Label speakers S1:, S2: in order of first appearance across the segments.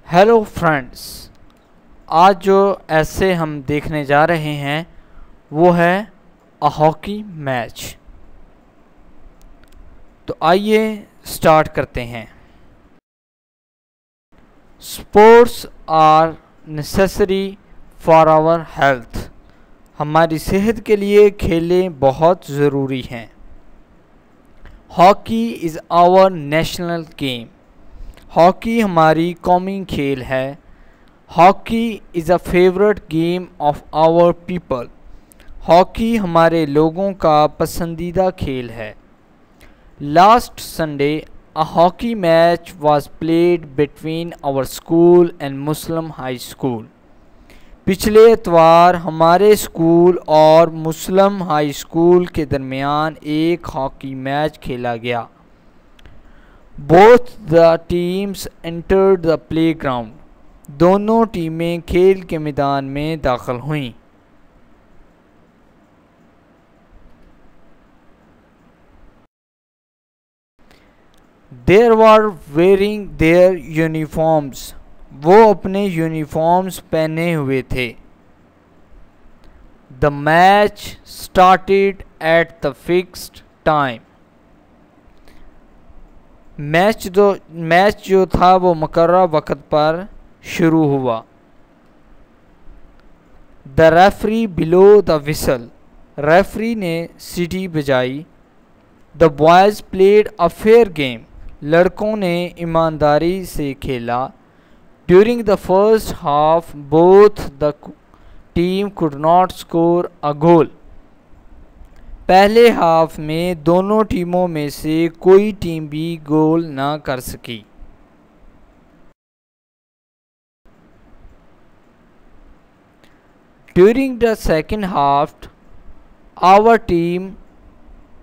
S1: Hello friends, आज जो ऐसे हम देखने जा रहे हैं वो है अ हॉकी मैच। तो आइए स्टार्ट करते हैं। Sports are necessary for our health. हमारी सेहत के लिए खेलें बहुत ज़रूरी हैं। Hockey is our national game. Hockey हमारी कौमी खेल है। Hockey is a favourite game of our people. Hockey हमारे लोगों का पसंदीदा खेल है। Last Sunday a hockey match was played between our school and Muslim high school। पिछले इतवार हमारे स्कूल और मुस्लिम हाई स्कूल के दरमियान एक हॉकी मैच खेला गया। Both the teams entered the playground। दोनों टीमें खेल के मैदान में दाखिल हुईं। They were wearing their uniforms। वो अपने यूनिफॉर्म्स पहने हुए थे। The match started at the fixed time। Match जो था वो मुकर्रर वक्त पर शुरू हुआ। The referee blew the whistle. Referee ने सीटी बजाई। The boys played a fair game. लड़कों ने ईमानदारी से खेला। During the first half both the team could not score a goal. पहले हाफ में दोनों टीमों में से कोई टीम भी गोल ना कर सकी। During the second half our team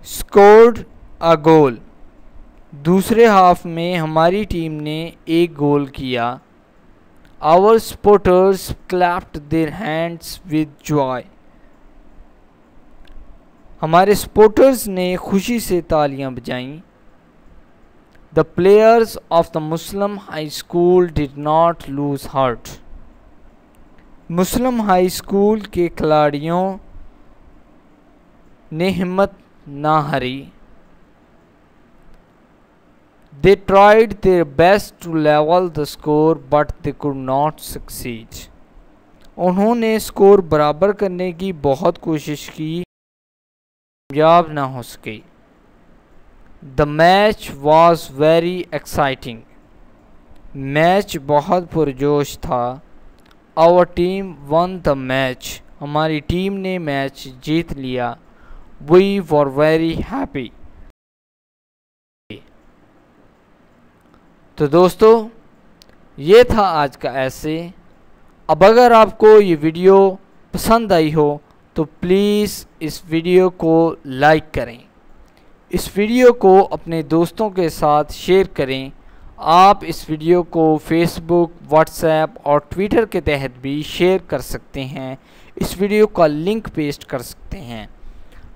S1: scored a goal. दूसरे हाफ में हमारी टीम ने एक गोल किया। Our supporters clapped their hands with joy. हमारे सपोर्टर्स ने खुशी से तालियां बजाईं। The players of the Muslim high school did not lose heart. Muslim high school के खिलाड़ियों ने हिम्मत ना हारी। They tried their best to level the score but they could not succeed. उन्होंने स्कोर बराबर करने की बहुत कोशिश की, कामयाब ना हो सके। The match was very exciting. Match बहुत पुरजोश था। Our team won the match. हमारी टीम ने मैच जीत लिया। We were very happy. तो दोस्तों, ये था आज का ऐसे। अब अगर आपको ये वीडियो पसंद आई हो तो प्लीज़ इस वीडियो को लाइक करें। इस वीडियो को अपने दोस्तों के साथ शेयर करें। आप इस वीडियो को फेसबुक, व्हाट्सएप और ट्विटर के तहत भी शेयर कर सकते हैं। इस वीडियो का लिंक पेस्ट कर सकते हैं।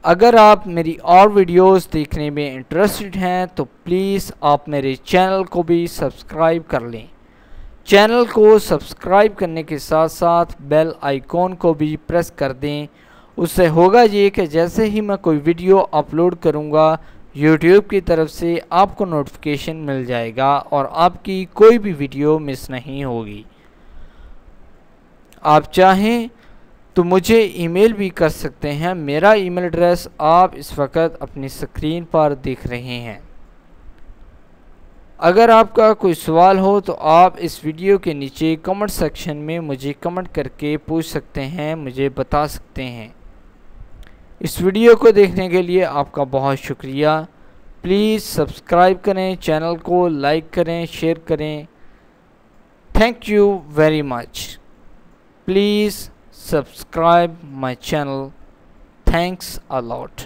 S1: अगर आप मेरी और वीडियोस देखने में इंटरेस्टेड हैं तो प्लीज़ आप मेरे चैनल को भी सब्सक्राइब कर लें। चैनल को सब्सक्राइब करने के साथ साथ बेल आइकॉन को भी प्रेस कर दें। उससे होगा ये कि जैसे ही मैं कोई वीडियो अपलोड करूँगा यूट्यूब की तरफ से आपको नोटिफिकेशन मिल जाएगा और आपकी कोई भी वीडियो मिस नहीं होगी। आप चाहें तो मुझे ईमेल भी कर सकते हैं। मेरा ईमेल एड्रेस आप इस वक्त अपनी स्क्रीन पर देख रहे हैं। अगर आपका कोई सवाल हो तो आप इस वीडियो के नीचे कमेंट सेक्शन में मुझे कमेंट करके पूछ सकते हैं, मुझे बता सकते हैं। इस वीडियो को देखने के लिए आपका बहुत शुक्रिया। प्लीज़ सब्सक्राइब करें, चैनल को लाइक करें, शेयर करें। Thank you very much. Please subscribe my channel. Thanks a lot.